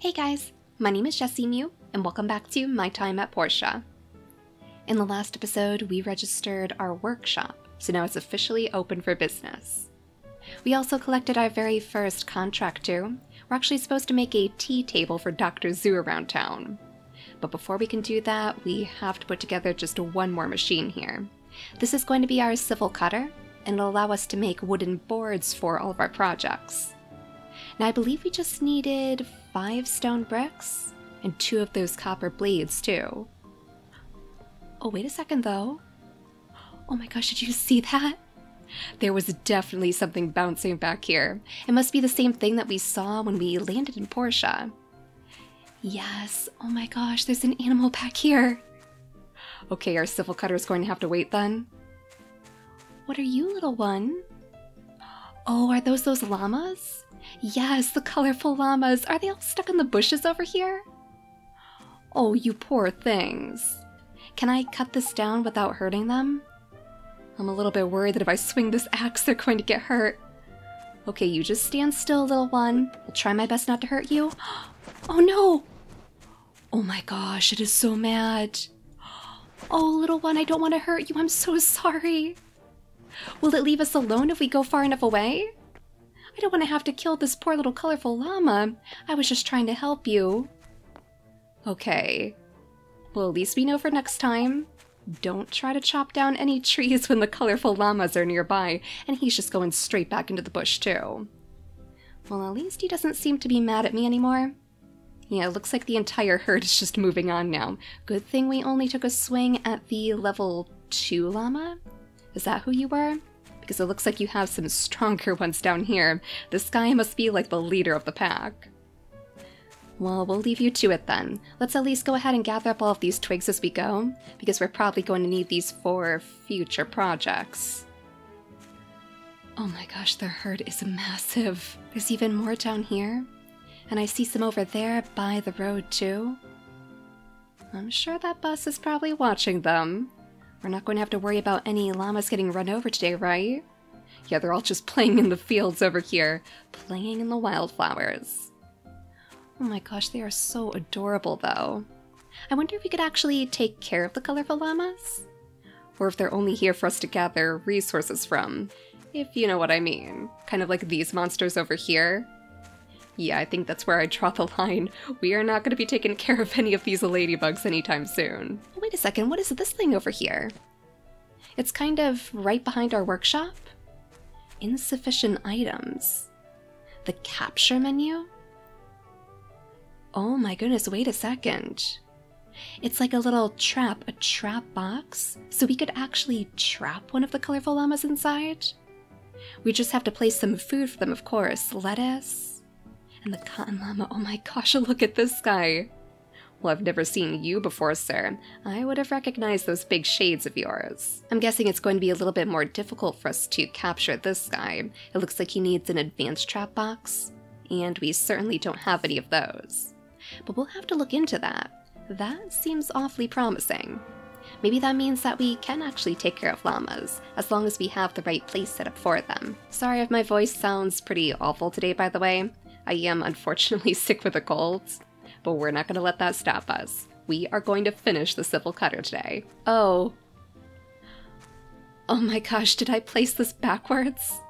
Hey guys, my name is JessiMew, and welcome back to My Time at Portia. In the last episode, we registered our workshop, so now it's officially open for business. We also collected our very first contract too. We're actually supposed to make a tea table for Dr. Zoo around town. But before we can do that, we have to put together just one more machine here. This is going to be our civil cutter, and it'll allow us to make wooden boards for all of our projects. Now I believe we just needed 5 stone bricks, and 2 of those copper blades too. Oh, wait a second though. Oh my gosh, did you see that? There was definitely something bouncing back here. It must be the same thing that we saw when we landed in Portia. Yes, oh my gosh, there's an animal back here. Okay, our civil cutter is going to have to wait then. What are you, little one? Oh, are those llamas? Yes, the colorful llamas. Are they all stuck in the bushes over here? Oh, you poor things. Can I cut this down without hurting them? I'm a little bit worried that if I swing this axe, they're going to get hurt. Okay, you just stand still, little one. I'll try my best not to hurt you. Oh no! Oh my gosh, it is so mad. Oh, little one, I don't want to hurt you. I'm so sorry. Will it leave us alone if we go far enough away? I don't want to have to kill this poor little colorful llama. I was just trying to help you. Okay. Well, at least we know for next time. Don't try to chop down any trees when the colorful llamas are nearby, and he's just going straight back into the bush too. Well, at least he doesn't seem to be mad at me anymore. Yeah, it looks like the entire herd is just moving on now. Good thing we only took a swing at the level 2 llama? Is that who you were? Because it looks like you have some stronger ones down here. This guy must be like the leader of the pack. Well, we'll leave you to it then. Let's at least go ahead and gather up all of these twigs as we go, because we're probably going to need these for future projects. Oh my gosh, the herd is massive. There's even more down here. And I see some over there by the road too. I'm sure that bus is probably watching them. We're not going to have to worry about any llamas getting run over today, right? Yeah, they're all just playing in the fields over here, playing in the wildflowers. Oh my gosh, they are so adorable though. I wonder if we could actually take care of the colorful llamas? Or if they're only here for us to gather resources from, if you know what I mean. Kind of like these monsters over here. Yeah, I think that's where I draw the line. We are not going to be taking care of any of these ladybugs anytime soon. Oh, wait a second, what is this thing over here? It's kind of right behind our workshop. Insufficient items. The capture menu? Oh my goodness, wait a second. It's like a little trap, a trap box. So we could actually trap one of the colorful llamas inside. We just have to place some food for them, of course. Lettuce. And the cotton llama, oh my gosh, look at this guy. Well, I've never seen you before, sir. I would have recognized those big shades of yours. I'm guessing it's going to be a little bit more difficult for us to capture this guy. It looks like he needs an advanced trap box, and we certainly don't have any of those. But we'll have to look into that. That seems awfully promising. Maybe that means that we can actually take care of llamas, as long as we have the right place set up for them. Sorry if my voice sounds pretty awful today, by the way. I am unfortunately sick with a cold, but we're not going to let that stop us. We are going to finish the civil cutter today. Oh. Oh my gosh, did I place this backwards?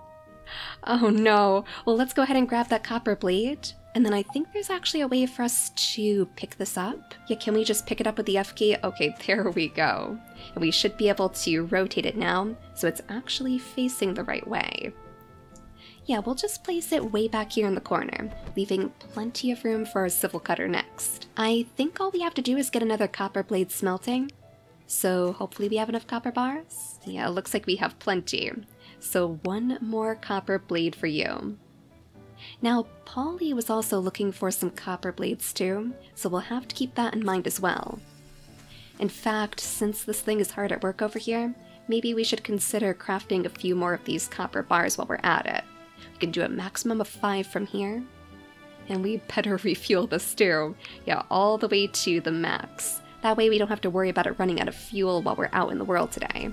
Oh no. Well, let's go ahead and grab that copper blade. And then I think there's actually a way for us to pick this up. Yeah, can we just pick it up with the F key? Okay, there we go. And we should be able to rotate it now, so it's actually facing the right way. Yeah, we'll just place it way back here in the corner, leaving plenty of room for our civil cutter next. I think all we have to do is get another copper blade smelting. So hopefully we have enough copper bars? Yeah, it looks like we have plenty. So 1 more copper blade for you. Now, Polly was also looking for some copper blades too, so we'll have to keep that in mind as well. In fact, since this thing is hard at work over here, maybe we should consider crafting a few more of these copper bars while we're at it. We can do a maximum of 5 from here. And we better refuel this too. Yeah, all the way to the max. That way we don't have to worry about it running out of fuel while we're out in the world today.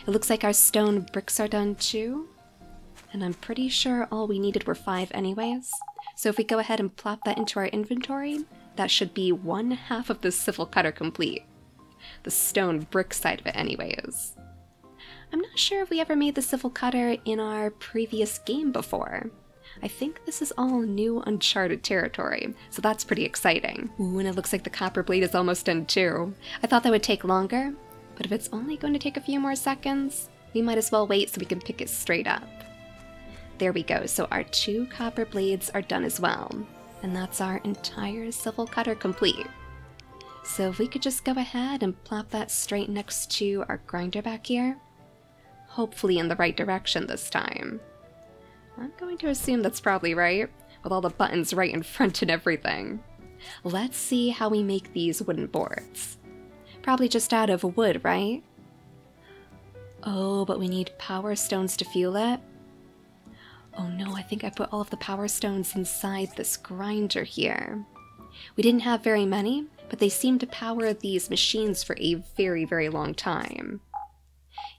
It looks like our stone bricks are done too. And I'm pretty sure all we needed were 5 anyways. So if we go ahead and plop that into our inventory, that should be 1/2 of the civil cutter complete. The stone brick side of it anyways. I'm not sure if we ever made the civil cutter in our previous game before. I think this is all new uncharted territory, so that's pretty exciting. Ooh, and it looks like the copper blade is almost done too. I thought that would take longer, but if it's only going to take a few more seconds, we might as well wait so we can pick it straight up. There we go, so our 2 copper blades are done as well, and that's our entire civil cutter complete. So if we could just go ahead and plop that straight next to our grinder back here, hopefully in the right direction this time. I'm going to assume that's probably right, with all the buttons right in front and everything. Let's see how we make these wooden boards. Probably just out of wood, right? Oh, but we need power stones to fuel it. Oh no, I think I put all of the power stones inside this grinder here. We didn't have very many, but they seem to power these machines for a very, very long time.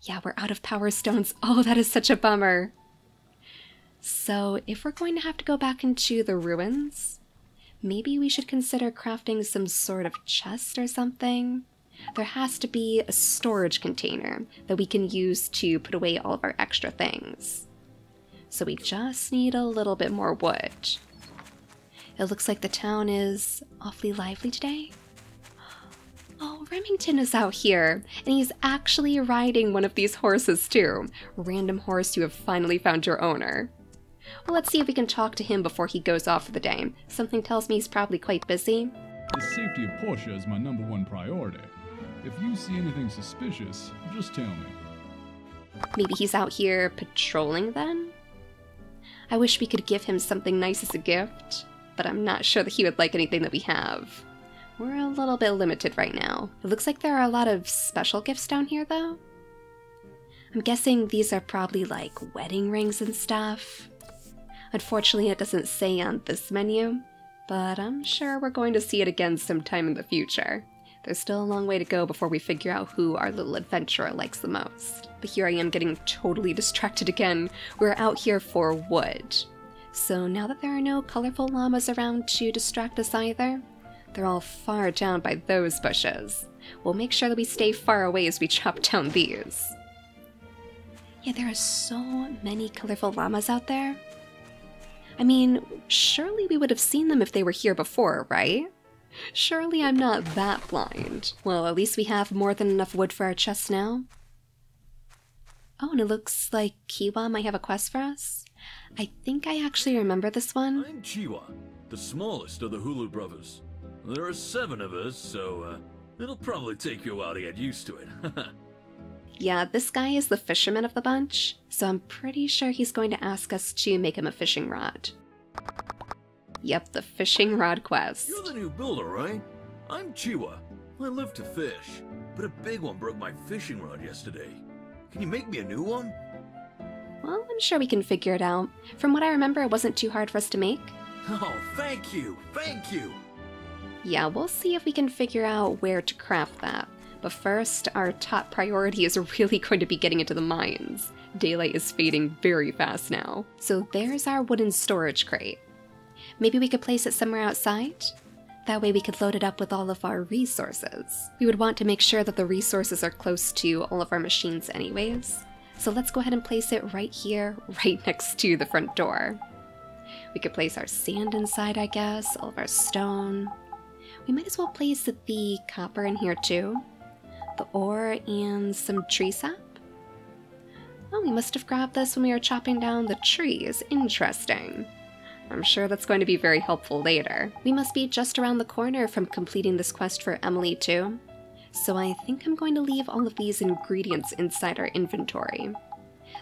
Yeah, we're out of power stones. Oh, that is such a bummer. So if we're going to have to go back into the ruins, maybe we should consider crafting some sort of chest or something. There has to be a storage container that we can use to put away all of our extra things. So we just need a little bit more wood. It looks like the town is awfully lively today. Oh, Remington is out here, and he's actually riding one of these horses too. Random horse, you have finally found your owner. Well, let's see if we can talk to him before he goes off for the day. Something tells me he's probably quite busy. The safety of Portia is my #1 priority. If you see anything suspicious, just tell me. Maybe he's out here patrolling then? I wish we could give him something nice as a gift, but I'm not sure that he would like anything that we have. We're a little bit limited right now. It looks like there are a lot of special gifts down here though. I'm guessing these are probably like wedding rings and stuff. Unfortunately, it doesn't say on this menu, but I'm sure we're going to see it again sometime in the future. There's still a long way to go before we figure out who our little adventurer likes the most. But here I am getting totally distracted again. We're out here for wood. So now that there are no colorful llamas around to distract us either, they're all far down by those bushes. We'll make sure that we stay far away as we chop down these. Yeah, there are so many colorful llamas out there. I mean, surely we would have seen them if they were here before, right? Surely I'm not that blind. Well, at least we have more than enough wood for our chest now. Oh, and it looks like Kiwa might have a quest for us. I think I actually remember this one. I'm Chiwa, the smallest of the Hulu brothers. There are 7 of us, so it'll probably take you a while to get used to it. Yeah, this guy is the fisherman of the bunch, so I'm pretty sure he's going to ask us to make him a fishing rod. Yep, the fishing rod quest. You're the new builder, right? I'm Chiwa. I live to fish, but a big one broke my fishing rod yesterday. Can you make me a new one? Well, I'm sure we can figure it out. From what I remember, it wasn't too hard for us to make. Oh, thank you! Thank you! Yeah, we'll see if we can figure out where to craft that. But first, our top priority is really going to be getting into the mines. Daylight is fading very fast now. So there's our wooden storage crate. Maybe we could place it somewhere outside? That way we could load it up with all of our resources. We would want to make sure that the resources are close to all of our machines anyways. So let's go ahead and place it right here, right next to the front door. We could place our sand inside, I guess, all of our stone. We might as well place the copper in here too. The ore and some tree sap. Oh, we must have grabbed this when we were chopping down the trees. Interesting. I'm sure that's going to be very helpful later. We must be just around the corner from completing this quest for Emily too. So I think I'm going to leave all of these ingredients inside our inventory.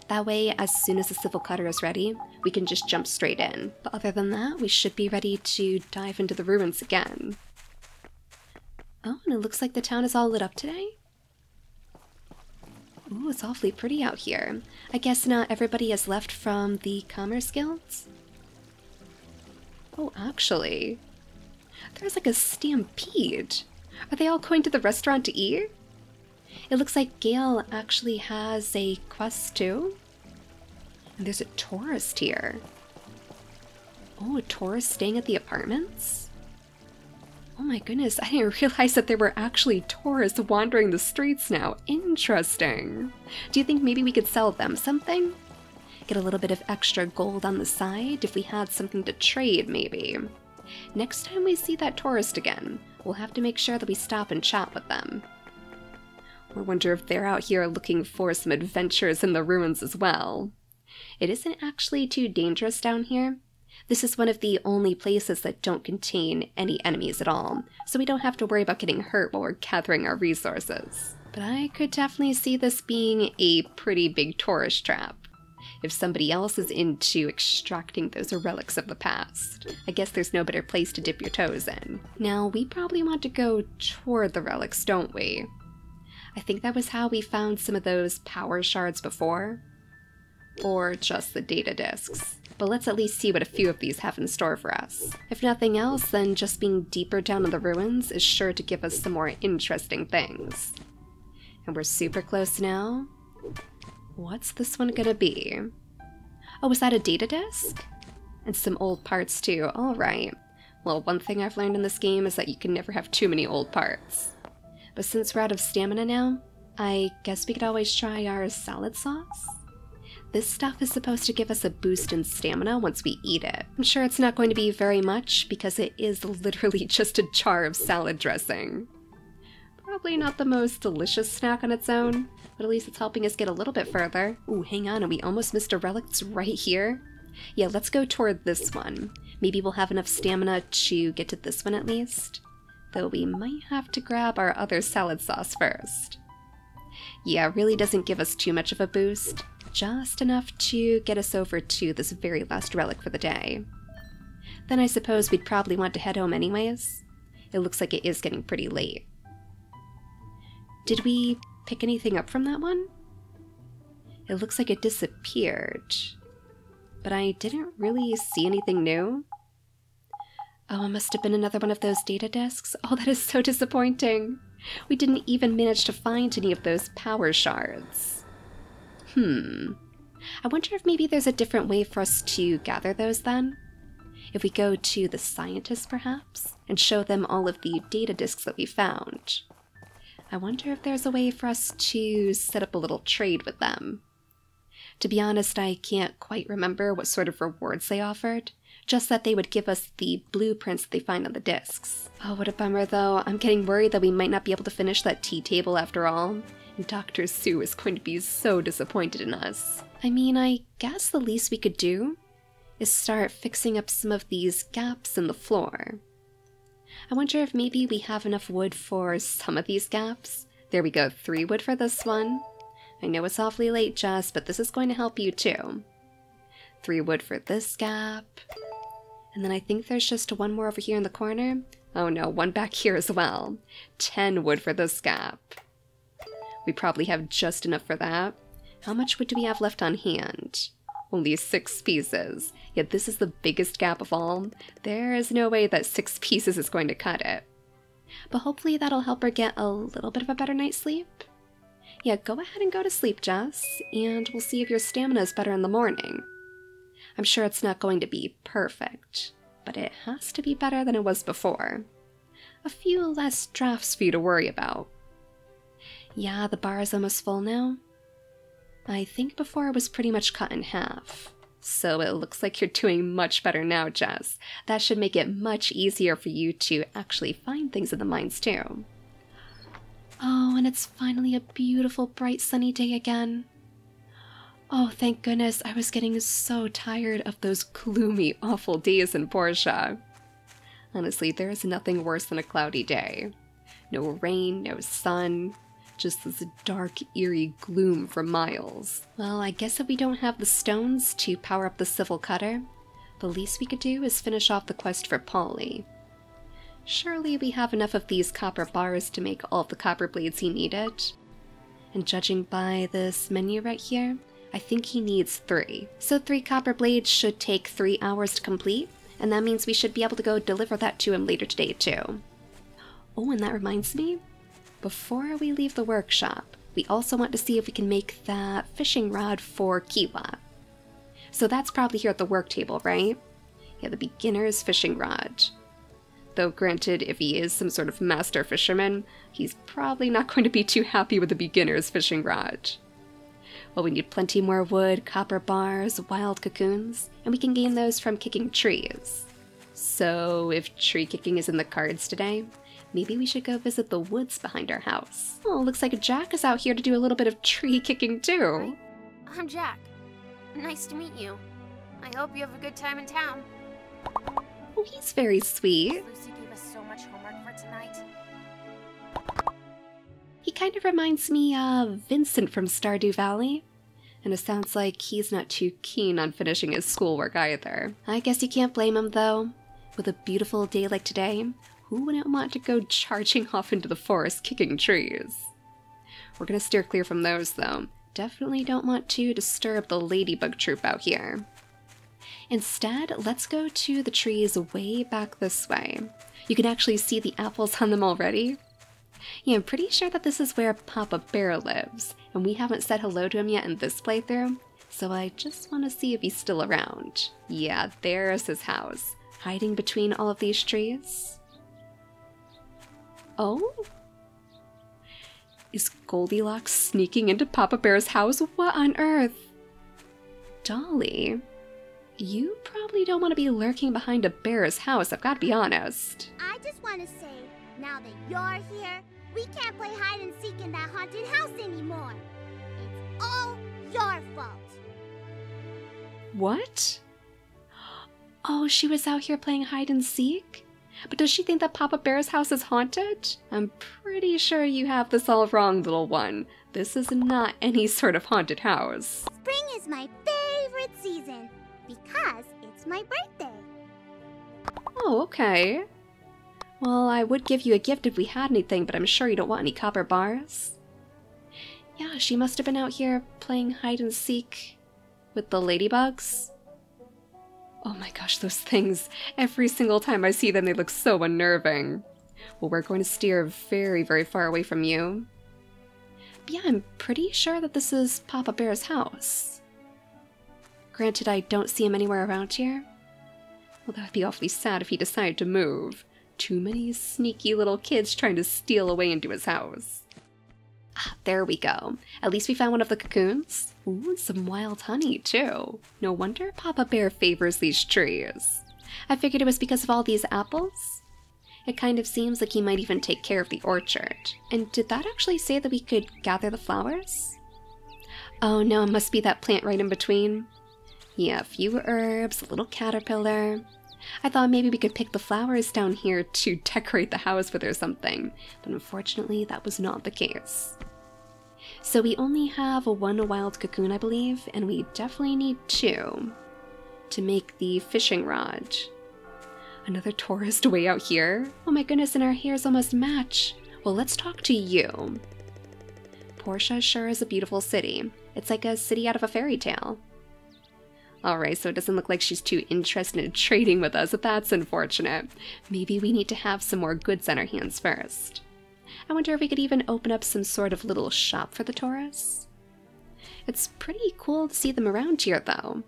That way, as soon as the civil cutter is ready, we can just jump straight in. But other than that, we should be ready to dive into the ruins again. Oh, and it looks like the town is all lit up today. Ooh, it's awfully pretty out here. I guess not everybody has left from the commerce guilds? Oh, actually, there's like a stampede. Are they all going to the restaurant to eat? It looks like Gale actually has a quest too. And there's a tourist here. Oh, a tourist staying at the apartments? Oh my goodness, I didn't realize that there were actually tourists wandering the streets now. Interesting. Do you think maybe we could sell them something? Get a little bit of extra gold on the side if we had something to trade, maybe. Next time we see that tourist again, we'll have to make sure that we stop and chat with them. I wonder if they're out here looking for some adventures in the ruins as well. It isn't actually too dangerous down here. This is one of the only places that don't contain any enemies at all, so we don't have to worry about getting hurt while we're gathering our resources. But I could definitely see this being a pretty big tourist trap, if somebody else is into extracting those relics of the past. I guess there's no better place to dip your toes in. Now, we probably want to go toward the relics, don't we? I think that was how we found some of those power shards before. Or just the data discs. But let's at least see what a few of these have in store for us. If nothing else, then just being deeper down in the ruins is sure to give us some more interesting things. And we're super close now. What's this one gonna be? Oh, is that a data disc? And some old parts too, alright. Well, one thing I've learned in this game is that you can never have too many old parts. But since we're out of stamina now, I guess we could always try our salad sauce? This stuff is supposed to give us a boost in stamina once we eat it. I'm sure it's not going to be very much because it is literally just a jar of salad dressing. Probably not the most delicious snack on its own, but at least it's helping us get a little bit further. Ooh, hang on, and we almost missed a relic that's right here. Yeah, let's go toward this one. Maybe we'll have enough stamina to get to this one at least. Though we might have to grab our other salad sauce first. Yeah, it really doesn't give us too much of a boost. Just enough to get us over to this very last relic for the day. Then I suppose we'd probably want to head home anyways. It looks like it is getting pretty late. Did we pick anything up from that one? It looks like it disappeared. But I didn't really see anything new. Oh, it must have been another one of those data discs. Oh, that is so disappointing. We didn't even manage to find any of those power shards. I wonder if maybe there's a different way for us to gather those then? If we go to the scientists, perhaps, and show them all of the data discs that we found. I wonder if there's a way for us to set up a little trade with them. To be honest, I can't quite remember what sort of rewards they offered, just that they would give us the blueprints that they find on the discs. Oh, what a bummer though. I'm getting worried that we might not be able to finish that tea table after all. Dr. Sue is going to be so disappointed in us. I mean, I guess the least we could do is start fixing up some of these gaps in the floor. I wonder if maybe we have enough wood for some of these gaps. There we go, 3 wood for this one. I know it's awfully late, Jess, but this is going to help you too. 3 wood for this gap. And then I think there's just one more over here in the corner. Oh no, one back here as well. 10 wood for this gap. We probably have just enough for that. How much wood do we have left on hand? Only 6 pieces. Yet this is the biggest gap of all. There is no way that 6 pieces is going to cut it. But hopefully that'll help her get a little bit of a better night's sleep. Yeah, go ahead and go to sleep, Jess, and we'll see if your stamina is better in the morning. I'm sure it's not going to be perfect, but it has to be better than it was before. A few less drafts for you to worry about. Yeah, the bar is almost full now. I think before it was pretty much cut in half. So it looks like you're doing much better now, Jess. That should make it much easier for you to actually find things in the mines too. Oh, and it's finally a beautiful, bright, sunny day again. Oh, thank goodness. I was getting so tired of those gloomy, awful days in Portia. Honestly, there is nothing worse than a cloudy day. No rain, no sun. Just this dark, eerie gloom for miles. Well, I guess if we don't have the stones to power up the civil cutter, the least we could do is finish off the quest for Polly. Surely we have enough of these copper bars to make all of the copper blades he needed. And judging by this menu right here, I think he needs 3. So 3 copper blades should take 3 hours to complete, and that means we should be able to go deliver that to him later today too. Oh, and that reminds me, before we leave the workshop, we also want to see if we can make that fishing rod for Kiwa. So that's probably here at the work table, right? Yeah, the beginner's fishing rod. Though granted, if he is some sort of master fisherman, he's probably not going to be too happy with the beginner's fishing rod. Well, we need plenty more wood, copper bars, wild cocoons, and we can gain those from kicking trees. So if tree kicking is in the cards today, maybe we should go visit the woods behind our house. Oh, looks like Jack is out here to do a little bit of tree kicking too. Hi, I'm Jack. Nice to meet you. I hope you have a good time in town. Oh, he's very sweet. Lucy gave us so much homework for tonight. He kind of reminds me of Vincent from Stardew Valley. And it sounds like he's not too keen on finishing his schoolwork either. I guess you can't blame him though. With a beautiful day like today, who wouldn't want to go charging off into the forest kicking trees? We're gonna steer clear from those though. Definitely don't want to disturb the ladybug troop out here. Instead, let's go to the trees way back this way. You can actually see the apples on them already. Yeah, I'm pretty sure that this is where Papa Bear lives, and we haven't said hello to him yet in this playthrough, so I just want to see if he's still around. Yeah, there's his house, hiding between all of these trees. Oh? Is Goldilocks sneaking into Papa Bear's house? What on earth? Dolly? You probably don't want to be lurking behind a bear's house, I've got to be honest. I just want to say, now that you're here, we can't play hide and seek in that haunted house anymore. It's all your fault. What? Oh, she was out here playing hide and seek? But does she think that Papa Bear's house is haunted? I'm pretty sure you have this all wrong, little one. This is not any sort of haunted house. Spring is my favorite season because it's my birthday. Oh, okay. Well, I would give you a gift if we had anything, but I'm sure you don't want any copper bars. Yeah, she must have been out here playing hide and seek with the ladybugs. Oh my gosh, those things. Every single time I see them, they look so unnerving. Well, we're going to steer very, very far away from you. But yeah, I'm pretty sure that this is Papa Bear's house. Granted, I don't see him anywhere around here. Well, that'd be awfully sad if he decided to move. Too many sneaky little kids trying to steal away into his house. Ah, there we go. At least we found one of the cocoons. Ooh, some wild honey, too. No wonder Papa Bear favors these trees. I figured it was because of all these apples. It kind of seems like he might even take care of the orchard. And did that actually say that we could gather the flowers? Oh no, it must be that plant right in between. Yeah, a few herbs, a little caterpillar. I thought maybe we could pick the flowers down here to decorate the house with or something, but unfortunately that was not the case. So we only have one wild cocoon, I believe, and we definitely need 2 to make the fishing rod. Another tourist way out here? Oh my goodness, and our hairs almost match. Well, let's talk to you. Portia sure is a beautiful city. It's like a city out of a fairy tale. Alright, so it doesn't look like she's too interested in trading with us. That's unfortunate. Maybe we need to have some more goods on our hands first. I wonder if we could even open up some sort of little shop for the tourists. It's pretty cool to see them around here, though.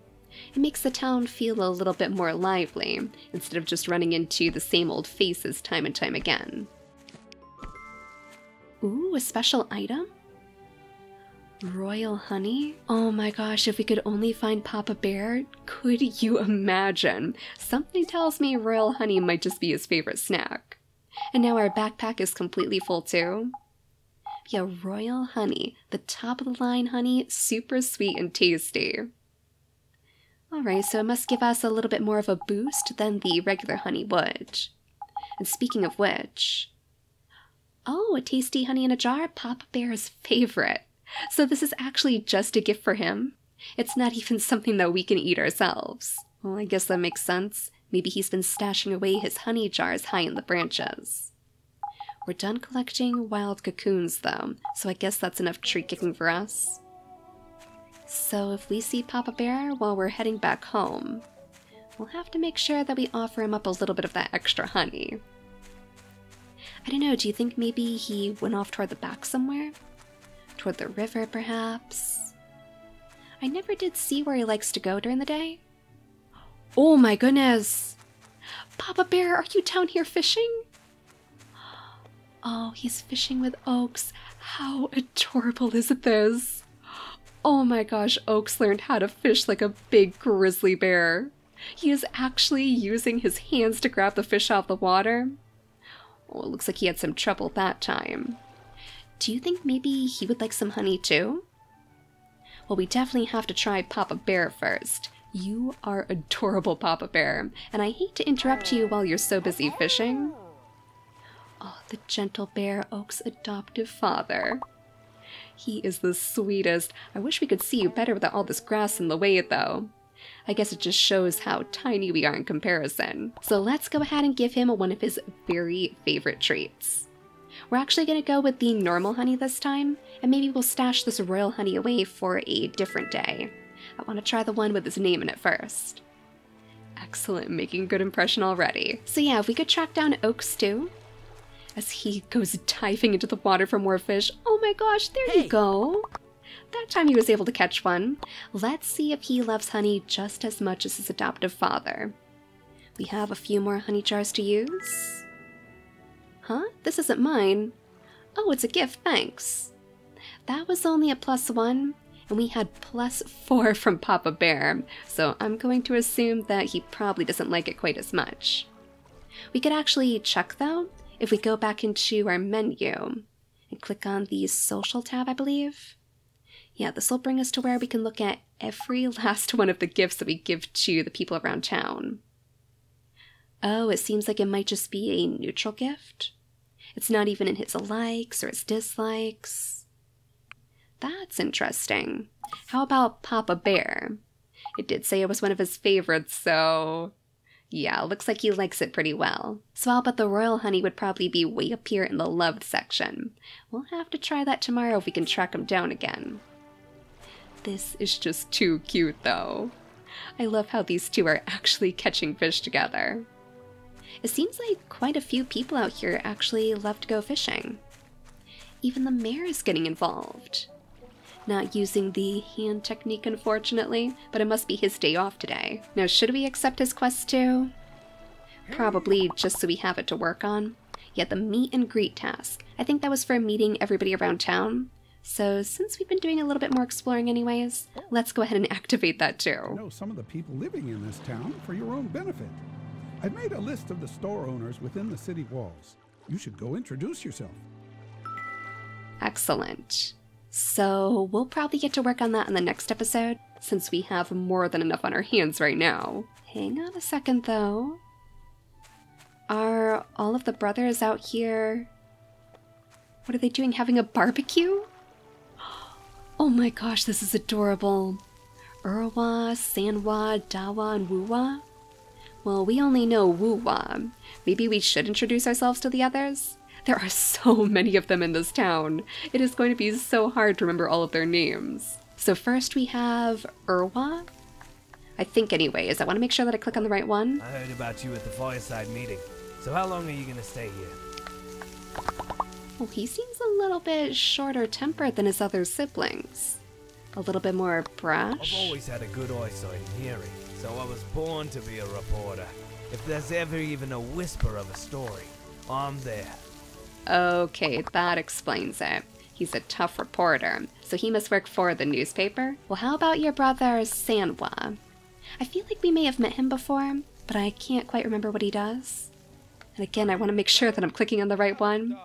It makes the town feel a little bit more lively, instead of just running into the same old faces time and time again. Ooh, a special item? Royal honey? Oh my gosh, if we could only find Papa Bear, could you imagine? Something tells me royal honey might just be his favorite snack. And now our backpack is completely full too. Yeah, royal honey. The top of the line honey, super sweet and tasty. Alright, so it must give us a little bit more of a boost than the regular honey would. And speaking of which... Oh, a tasty honey in a jar, Papa Bear's favorite. So this is actually just a gift for him? It's not even something that we can eat ourselves. Well, I guess that makes sense. Maybe he's been stashing away his honey jars high in the branches. We're done collecting wild cocoons though, so I guess that's enough tree kicking for us. So if we see Papa Bear while we're heading back home, we'll have to make sure that we offer him up a little bit of that extra honey. I don't know, do you think maybe he went off toward the back somewhere? Toward the river, perhaps? I never did see where he likes to go during the day. Oh my goodness! Papa Bear, are you down here fishing? Oh, he's fishing with Oaks. How adorable is this? Oh my gosh, Oaks learned how to fish like a big grizzly bear. He is actually using his hands to grab the fish out of the water. Oh, it looks like he had some trouble that time. Do you think maybe he would like some honey too? Well, we definitely have to try Papa Bear first. You are adorable, Papa Bear, and I hate to interrupt you while you're so busy fishing. Oh, the gentle bear, Oak's adoptive father. He is the sweetest. I wish we could see you better without all this grass in the way, though. I guess it just shows how tiny we are in comparison. So let's go ahead and give him one of his very favorite treats. We're actually going to go with the normal honey this time, and maybe we'll stash this royal honey away for a different day. I want to try the one with his name in it first. Excellent, making a good impression already. So yeah, if we could track down Oaks too, as he goes diving into the water for more fish. Oh my gosh, there you go! That time he was able to catch one. Let's see if he loves honey just as much as his adoptive father. We have a few more honey jars to use. Huh? This isn't mine. Oh, it's a gift, thanks. That was only a +1, and we had +4 from Papa Bear, so I'm going to assume that he probably doesn't like it quite as much. We could actually check, though, if we go back into our menu and click on the social tab, I believe. Yeah, this will bring us to where we can look at every last one of the gifts that we give to the people around town. Oh, it seems like it might just be a neutral gift. It's not even in his likes or his dislikes. That's interesting. How about Papa Bear? It did say it was one of his favorites, so yeah, looks like he likes it pretty well. So I'll bet the royal honey would probably be way up here in the loved section. We'll have to try that tomorrow if we can track him down again. This is just too cute, though. I love how these two are actually catching fish together. It seems like quite a few people out here actually love to go fishing. Even the mayor is getting involved. Not using the hand technique, unfortunately, but it must be his day off today. Now, should we accept his quest too? Probably just so we have it to work on. Yeah, the meet and greet task. I think that was for meeting everybody around town. So since we've been doing a little bit more exploring anyways, let's go ahead and activate that too. I know some of the people living in this town for your own benefit. I've made a list of the store owners within the city walls. You should go introduce yourself. Excellent. So we'll probably get to work on that in the next episode, since we have more than enough on our hands right now. Hang on a second, though. Are all of the brothers out here... What are they doing, having a barbecue? Oh my gosh, this is adorable. Urwa, Sanwa, Dawa, and Wuwa? Well, we only know Wuwa. Maybe we should introduce ourselves to the others? There are so many of them in this town. It is going to be so hard to remember all of their names. So first we have Urwa. I think anyways. I want to make sure that I click on the right one. I heard about you at the fireside meeting. So how long are you going to stay here? Well, he seems a little bit shorter tempered than his other siblings. A little bit more brash. I've always had a good eyesight and hearing, so I was born to be a reporter. If there's ever even a whisper of a story, I'm there. Okay, that explains it. He's a tough reporter, so he must work for the newspaper. Well, how about your brother, Sanwa? I feel like we may have met him before, but I can't quite remember what he does. And again, I want to make sure that I'm clicking on the right one.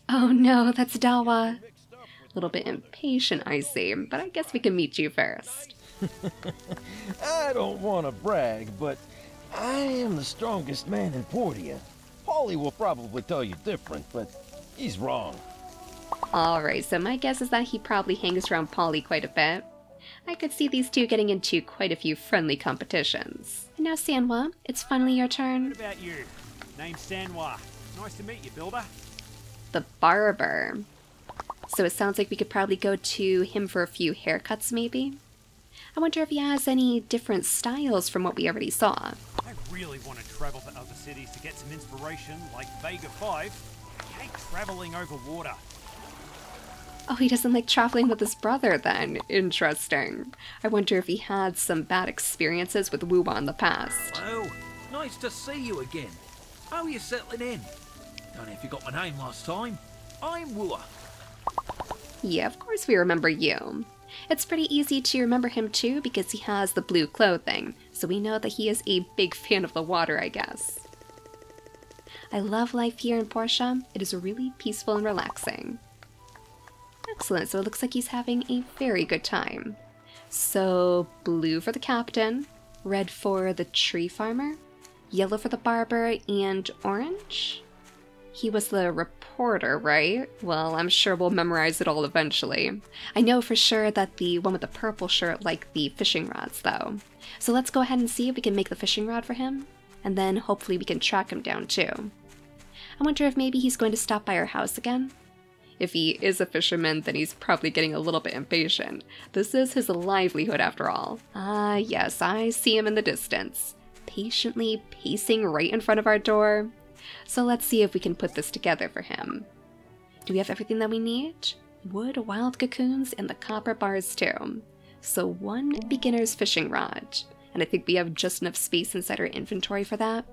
Oh no, that's Dawa. A little bit impatient, I see, but I guess we can meet you first. I don't want to brag, but I am the strongest man in Portia. Paulie will probably tell you different, but he's wrong. Alright, so my guess is that he probably hangs around Polly quite a bit. I could see these two getting into quite a few friendly competitions. And now Sanwa, it's finally your turn. What about you? Name's Sanwa. Nice to meet you, builder. The barber. So it sounds like we could probably go to him for a few haircuts, maybe? I wonder if he has any different styles from what we already saw. I really want to travel to other cities to get some inspiration, like Vega 5. I hate traveling over water. Oh, he doesn't like traveling with his brother then. Interesting. I wonder if he had some bad experiences with Woowa in the past. Well, nice to see you again. How are you settling in? Don't know if you got my name last time. I'm Woowa. Yeah, of course we remember you. It's pretty easy to remember him too because he has the blue clothing, so we know that he is a big fan of the water, I guess. I love life here in Portia. It is really peaceful and relaxing. Excellent, so it looks like he's having a very good time. So, blue for the captain, red for the tree farmer, yellow for the barber, and orange? He was the reporter, right? Well, I'm sure we'll memorize it all eventually. I know for sure that the one with the purple shirt liked the fishing rods, though. So let's go ahead and see if we can make the fishing rod for him, and then hopefully we can track him down too. I wonder if maybe he's going to stop by our house again? If he is a fisherman, then he's probably getting a little bit impatient. This is his livelihood after all. Ah, yes, I see him in the distance, patiently pacing right in front of our door. So let's see if we can put this together for him. Do we have everything that we need? Wood, wild cocoons, and the copper bars too. So one beginner's fishing rod. And I think we have just enough space inside our inventory for that.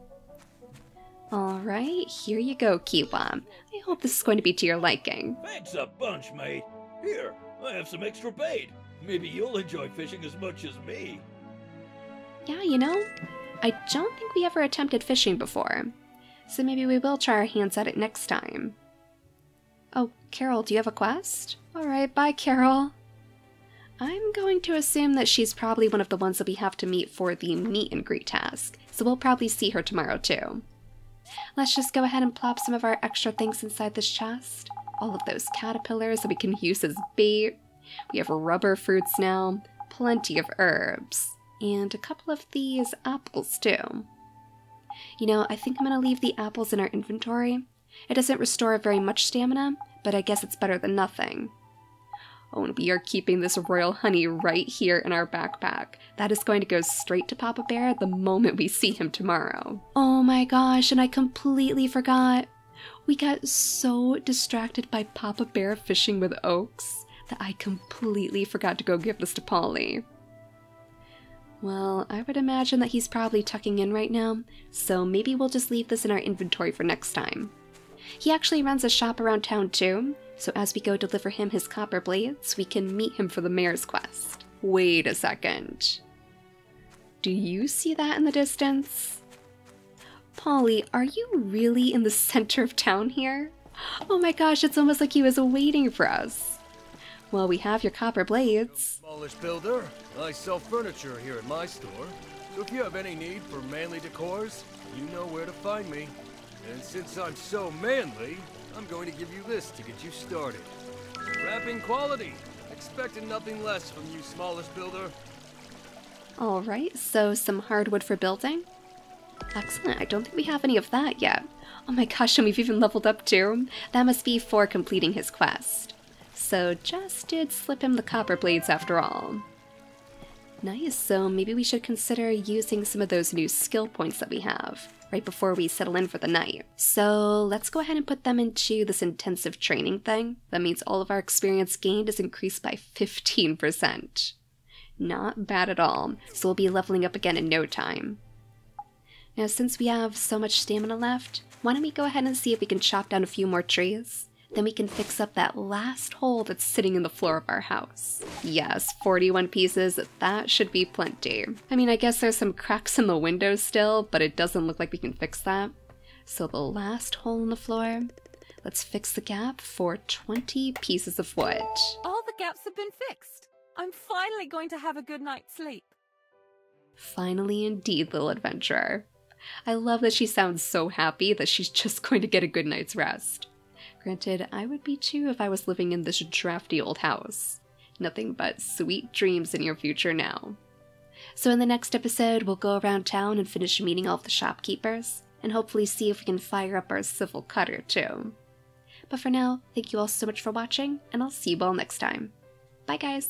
Alright, here you go, Kiwa. I hope this is going to be to your liking. Thanks a bunch, mate. Here, I have some extra bait. Maybe you'll enjoy fishing as much as me. Yeah, you know, I don't think we ever attempted fishing before. So maybe we will try our hands at it next time. Oh, Carol, do you have a quest? Alright, bye, Carol. I'm going to assume that she's probably one of the ones that we have to meet for the meet and greet task, so we'll probably see her tomorrow too. Let's just go ahead and plop some of our extra things inside this chest. All of those caterpillars that we can use as bait. We have rubber fruits now, plenty of herbs, and a couple of these apples too. You know, I think I'm going to leave the apples in our inventory. It doesn't restore very much stamina, but I guess it's better than nothing. Oh, and we are keeping this royal honey right here in our backpack. That is going to go straight to Papa Bear the moment we see him tomorrow. Oh my gosh, and I completely forgot. We got so distracted by Papa Bear fishing with Oaks that I completely forgot to go give this to Polly. Well, I would imagine that he's probably tucking in right now, so maybe we'll just leave this in our inventory for next time. He actually runs a shop around town too, so as we go deliver him his copper blades, we can meet him for the mayor's quest. Wait a second. Do you see that in the distance? Polly, are you really in the center of town here? Oh my gosh, it's almost like he was waiting for us. Well, we have your copper blades. Smallish builder. I sell furniture here at my store. So if you have any need for manly decors, you know where to find me. And since I'm so manly, I'm going to give you this to get you started. Wrapping quality. Expecting nothing less from you, smallest builder. Alright, so some hardwood for building. Excellent, I don't think we have any of that yet. Oh my gosh, and we've even leveled up too. That must be for completing his quest. So just did slip him the copper blades after all. Nice, so maybe we should consider using some of those new skill points that we have right before we settle in for the night. So let's go ahead and put them into this intensive training thing. That means all of our experience gained is increased by 15%. Not bad at all, so we'll be leveling up again in no time. Now since we have so much stamina left, why don't we go ahead and see if we can chop down a few more trees? Then we can fix up that last hole that's sitting in the floor of our house. Yes, 41 pieces, that should be plenty. I mean, I guess there's some cracks in the windows still, but it doesn't look like we can fix that. So the last hole in the floor, let's fix the gap for 20 pieces of wood. All the gaps have been fixed. I'm finally going to have a good night's sleep. Finally indeed, little adventurer. I love that she sounds so happy that she's just going to get a good night's rest. Granted, I would be too if I was living in this drafty old house. Nothing but sweet dreams in your future now. So in the next episode, we'll go around town and finish meeting all of the shopkeepers, and hopefully see if we can fire up our civil cutter too. But for now, thank you all so much for watching, and I'll see you all next time. Bye guys!